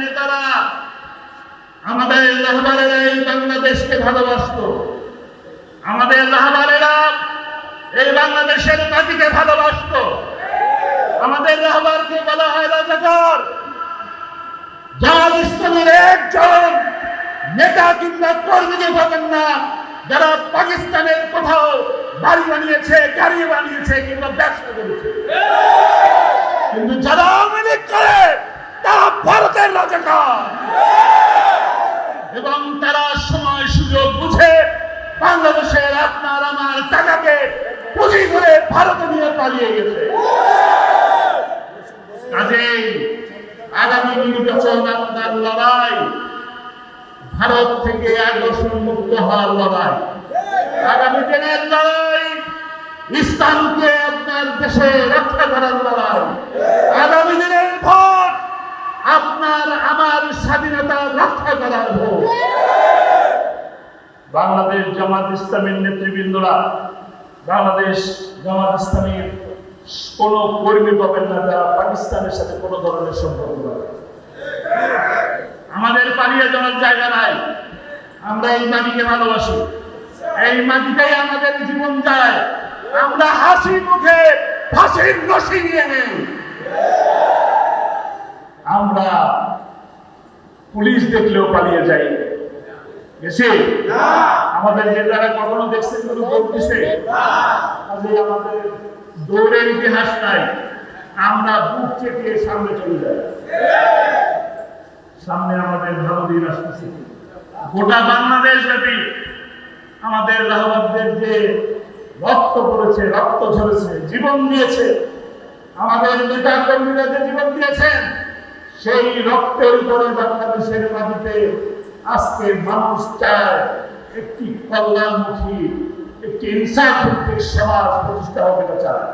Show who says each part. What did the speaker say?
Speaker 1: নেতারা, আমাদের রাহবারেরা এই বাংলাদেশকে ভালোবাসত। আমাদের রাহবারেরা এই বাংলাদেশের মাটিকে ভালোবাসত। আমাদের রাহবারকে বলা হয় রাজাকার। জামাত ইসলামের একজন নেতা কিংবা কর্মীকে পাবেন না যারা পাকিস্তানের কোথাও বাড়ি বানিয়েছে, গাড়ি বানিয়েছে কিংবা ব্যবসা করেছে। কিন্তু যারা আওয়ামী লীগ করে তারা ভারতের রাজাকার, এবং তারা সময় সুযোগ বুঝে বাংলাদেশের আপনার আমার টাকাকে পুঁজি করে ভারতে নিয়ে পালিয়ে গেছে। কাজেই আগামী নির্বাচন আপনার লড়াই, ভারত থেকে আগ্রাসন মুক্ত হওয়ার লড়াই, আগামী দিনের লড়াই, ইসলামকে আপনার দেশে রক্ষা করার লড়াই, আগামী দিনের ভোট আপনার আমার স্বাধীনতা রক্ষা করার ভোট। বাংলাদেশ জামাত ইসলামের নেতৃবৃন্দরা, বাংলাদেশ জামাত ইসলামের কোন কর্মী পাবেন না যারা পাকিস্তানের সাথে কোন ধরনের সম্পর্ক রাখে। আমাদের পালিয়ে যাওয়ার জায়গা নাই। আমরা এই মাটিকে ভালোবাসি, এই মাটিটাই আমাদের জীবন যায়। আমরা হাসি মুখে ফাঁসির রশি নিয়ে নেই। আমরা পুলিশ দেখলেও পালিয়ে যাই গেছে। আমাদের নেতারা কখনো দেখছেন কোনো দৌড় দিছে? আমাদের দৌড়ের ইতিহাস নাই। আমরা বুক চেপিয়ে সামনে চলে যাই। সামনে আমাদের ভালো দিন আসতেছে। গোটা বাংলাদেশ ব্যাপী আমাদের রাহবারদের যে রক্ত পড়েছে, রক্ত ঝরেছে, জীবন দিয়েছে, আমাদের নেতা কর্মীরা যে জীবন দিয়েছেন, সেই রক্তের উপরে বাংলাদেশের মাটিতে আজকে মানুষ চায় একটি কল্যাণমুখী, একটি ইনসাফ ভিত্তিক সমাজ প্রতিষ্ঠা হতে চায়।